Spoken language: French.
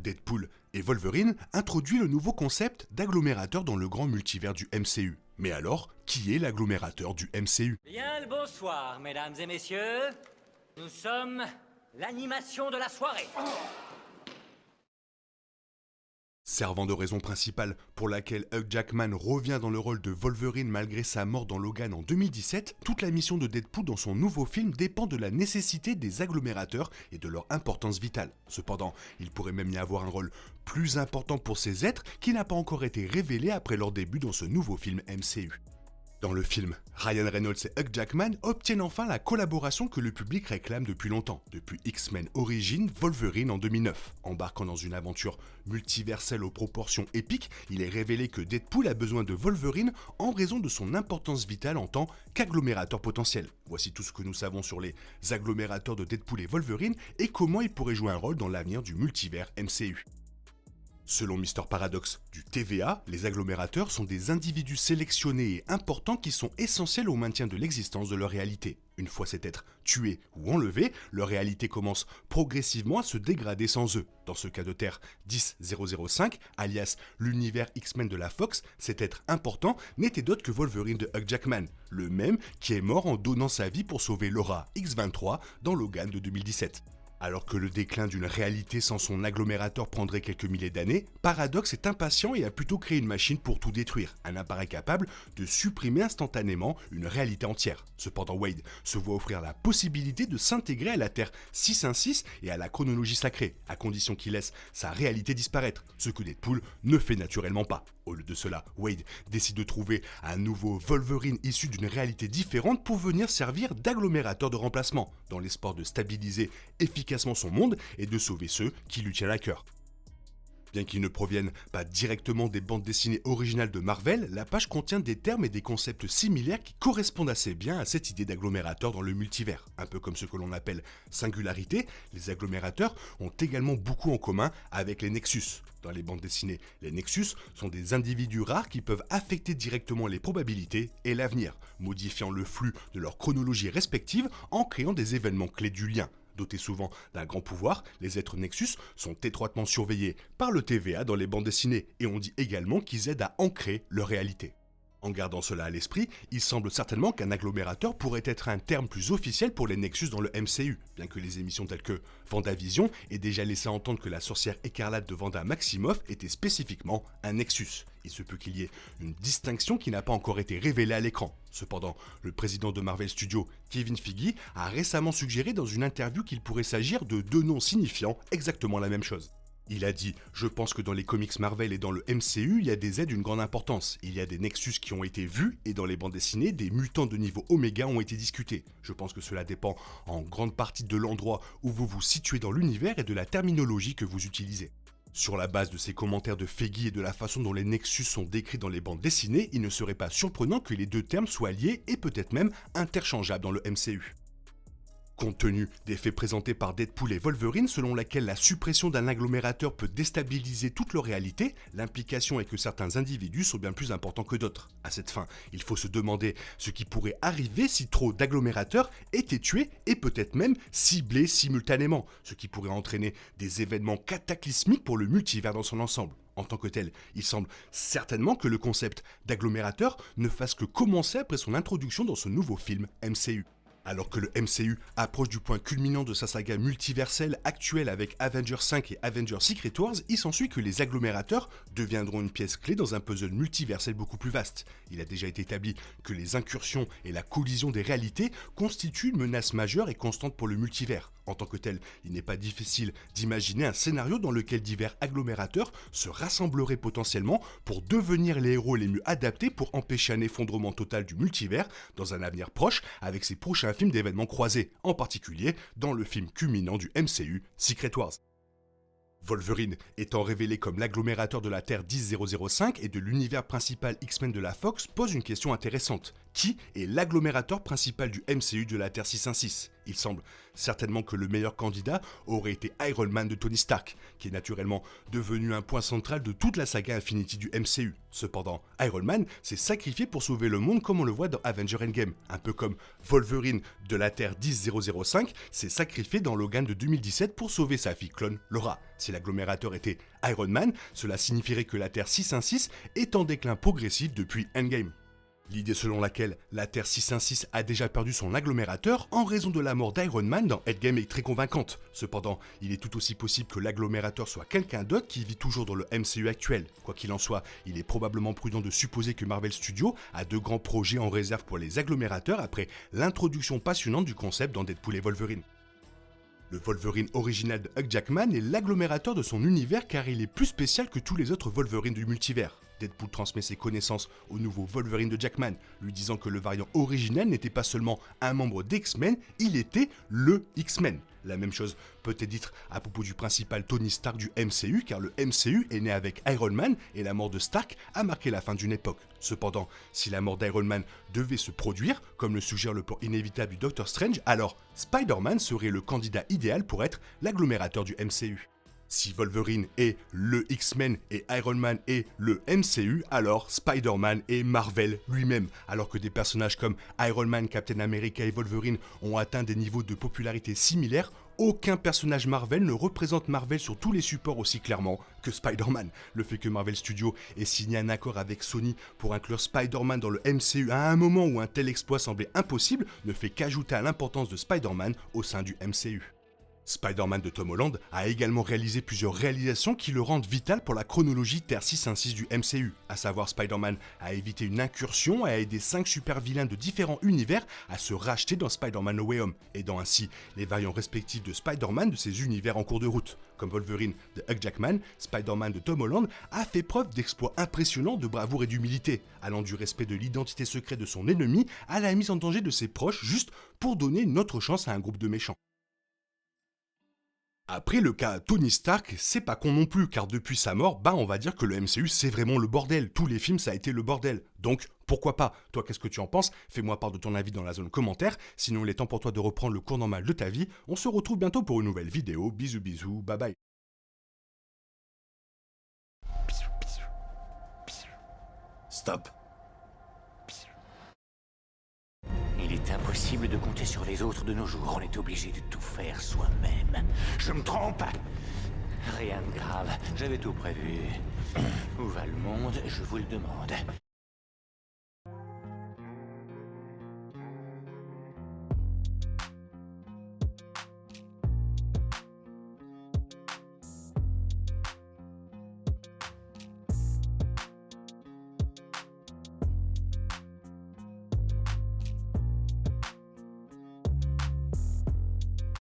Deadpool et Wolverine introduit le nouveau concept d'agglomérateur dans le grand multivers du MCU. Mais alors, qui est l'agglomérateur du MCU? Bien le bonsoir, mesdames et messieurs. Nous sommes l'animation de la soirée. Servant de raison principale pour laquelle Hugh Jackman revient dans le rôle de Wolverine malgré sa mort dans Logan en 2017, toute la mission de Deadpool dans son nouveau film dépend de la nécessité des agglomérateurs et de leur importance vitale. Cependant, il pourrait même y avoir un rôle plus important pour ces êtres qui n'a pas encore été révélé après leur début dans ce nouveau film MCU. Dans le film, Ryan Reynolds et Hugh Jackman obtiennent enfin la collaboration que le public réclame depuis longtemps, depuis X-Men Origins Wolverine en 2009. Embarquant dans une aventure multiverselle aux proportions épiques, il est révélé que Deadpool a besoin de Wolverine en raison de son importance vitale en tant qu'agglomérateur potentiel. Voici tout ce que nous savons sur les agglomérateurs de Deadpool et Wolverine et comment ils pourraient jouer un rôle dans l'avenir du multivers MCU. Selon Mr. Paradox du TVA, les agglomérateurs sont des individus sélectionnés et importants qui sont essentiels au maintien de l'existence de leur réalité. Une fois cet être tué ou enlevé, leur réalité commence progressivement à se dégrader sans eux. Dans ce cas de Terre 10005, alias l'univers X-Men de la Fox, cet être important n'était d'autre que Wolverine de Hugh Jackman, le même qui est mort en donnant sa vie pour sauver Laura X-23 dans Logan de 2017. Alors que le déclin d'une réalité sans son agglomérateur prendrait quelques milliers d'années, Paradox est impatient et a plutôt créé une machine pour tout détruire, un appareil capable de supprimer instantanément une réalité entière. Cependant, Wade se voit offrir la possibilité de s'intégrer à la Terre 616 et à la chronologie sacrée, à condition qu'il laisse sa réalité disparaître, ce que Deadpool ne fait naturellement pas. Au lieu de cela, Wade décide de trouver un nouveau Wolverine issu d'une réalité différente pour venir servir d'agglomérateur de remplacement, dans l'espoir de stabiliser efficacement son monde et de sauver ceux qui lui tiennent à cœur. Bien qu'ils ne proviennent pas directement des bandes dessinées originales de Marvel, la page contient des termes et des concepts similaires qui correspondent assez bien à cette idée d'agglomérateur dans le multivers. Un peu comme ce que l'on appelle singularité, les agglomérateurs ont également beaucoup en commun avec les Nexus. Dans les bandes dessinées, les Nexus sont des individus rares qui peuvent affecter directement les probabilités et l'avenir, modifiant le flux de leur chronologie respective en créant des événements clés du lien. Dotés souvent d'un grand pouvoir, les êtres Nexus sont étroitement surveillés par le TVA dans les bandes dessinées et on dit également qu'ils aident à ancrer leur réalité. En gardant cela à l'esprit, il semble certainement qu'un agglomérateur pourrait être un terme plus officiel pour les Nexus dans le MCU, bien que les émissions telles que WandaVision aient déjà laissé entendre que la sorcière écarlate de Wanda Maximoff était spécifiquement un Nexus. Il se peut qu'il y ait une distinction qui n'a pas encore été révélée à l'écran. Cependant, le président de Marvel Studios, Kevin Feige, a récemment suggéré dans une interview qu'il pourrait s'agir de deux noms signifiant exactement la même chose. Il a dit « Je pense que dans les comics Marvel et dans le MCU, il y a des aides d'une grande importance. Il y a des Nexus qui ont été vus et dans les bandes dessinées, des mutants de niveau Oméga ont été discutés. Je pense que cela dépend en grande partie de l'endroit où vous vous situez dans l'univers et de la terminologie que vous utilisez. » Sur la base de ces commentaires de Feige et de la façon dont les Nexus sont décrits dans les bandes dessinées, il ne serait pas surprenant que les deux termes soient liés et peut-être même interchangeables dans le MCU. Compte tenu des faits présentés par Deadpool et Wolverine selon laquelle la suppression d'un agglomérateur peut déstabiliser toute leur réalité, l'implication est que certains individus sont bien plus importants que d'autres. À cette fin, il faut se demander ce qui pourrait arriver si trop d'agglomérateurs étaient tués et peut-être même ciblés simultanément, ce qui pourrait entraîner des événements cataclysmiques pour le multivers dans son ensemble. En tant que tel, il semble certainement que le concept d'agglomérateur ne fasse que commencer après son introduction dans ce nouveau film MCU. Alors que le MCU approche du point culminant de sa saga multiverselle actuelle avec Avengers 5 et Avengers Secret Wars, il s'ensuit que les agglomérateurs deviendront une pièce clé dans un puzzle multiversel beaucoup plus vaste. Il a déjà été établi que les incursions et la collision des réalités constituent une menace majeure et constante pour le multivers. En tant que tel, il n'est pas difficile d'imaginer un scénario dans lequel divers agglomérateurs se rassembleraient potentiellement pour devenir les héros les mieux adaptés pour empêcher un effondrement total du multivers dans un avenir proche avec ses prochains films d'événements croisés, en particulier dans le film culminant du MCU, Secret Wars. Wolverine étant révélé comme l'agglomérateur de la Terre 10005 et de l'univers principal X-Men de la Fox pose une question intéressante. qui est l'agglomérateur principal du MCU de la Terre 616. Il semble certainement que le meilleur candidat aurait été Iron Man de Tony Stark, qui est naturellement devenu un point central de toute la saga Infinity du MCU. Cependant, Iron Man s'est sacrifié pour sauver le monde comme on le voit dans Avengers Endgame, un peu comme Wolverine de la Terre 10005 s'est sacrifié dans Logan de 2017 pour sauver sa fille clone Laura. Si l'agglomérateur était Iron Man, cela signifierait que la Terre 616 est en déclin progressif depuis Endgame. L'idée selon laquelle la Terre 616 a déjà perdu son agglomérateur en raison de la mort d'Iron Man dans Endgame est très convaincante. Cependant, il est tout aussi possible que l'agglomérateur soit quelqu'un d'autre qui vit toujours dans le MCU actuel. Quoi qu'il en soit, il est probablement prudent de supposer que Marvel Studios a de grands projets en réserve pour les agglomérateurs après l'introduction passionnante du concept dans Deadpool et Wolverine. Le Wolverine original de Hugh Jackman est l'agglomérateur de son univers car il est plus spécial que tous les autres Wolverines du multivers. Deadpool transmet ses connaissances au nouveau Wolverine de Jackman, lui disant que le variant originel n'était pas seulement un membre d'X-Men, il était le X-Men. La même chose peut être dite à propos du principal Tony Stark du MCU, car le MCU est né avec Iron Man et la mort de Stark a marqué la fin d'une époque. Cependant, si la mort d'Iron Man devait se produire, comme le suggère le plan inévitable du Doctor Strange, alors Spider-Man serait le candidat idéal pour être l'agglomérateur du MCU. Si Wolverine est le X-Men et Iron Man est le MCU, alors Spider-Man est Marvel lui-même. Alors que des personnages comme Iron Man, Captain America et Wolverine ont atteint des niveaux de popularité similaires, aucun personnage Marvel ne représente Marvel sur tous les supports aussi clairement que Spider-Man. Le fait que Marvel Studios ait signé un accord avec Sony pour inclure Spider-Man dans le MCU à un moment où un tel exploit semblait impossible ne fait qu'ajouter à l'importance de Spider-Man au sein du MCU. Spider-Man de Tom Holland a également réalisé plusieurs réalisations qui le rendent vital pour la chronologie Terre 616 du MCU, à savoir Spider-Man a évité une incursion et a aidé 5 super-vilains de différents univers à se racheter dans Spider-Man No Way Home, aidant ainsi les variants respectifs de Spider-Man de ces univers en cours de route. Comme Wolverine de Hugh Jackman, Spider-Man de Tom Holland a fait preuve d'exploits impressionnants de bravoure et d'humilité, allant du respect de l'identité secrète de son ennemi à la mise en danger de ses proches juste pour donner une autre chance à un groupe de méchants. Après le cas Tony Stark, c'est pas con non plus, car depuis sa mort, on va dire que le MCU c'est vraiment le bordel. Tous les films ça a été le bordel. Donc, pourquoi pas? Toi, qu'est-ce que tu en penses? Fais-moi part de ton avis dans la zone commentaire. Sinon, il est temps pour toi de reprendre le cours normal de ta vie. On se retrouve bientôt pour une nouvelle vidéo. Bisous bisous, bye bye. Stop. Il est impossible de compter sur les autres de nos jours. On est obligé de tout faire soi-même. Je me trompe. Rien de grave, j'avais tout prévu. Où va le monde, je vous le demande.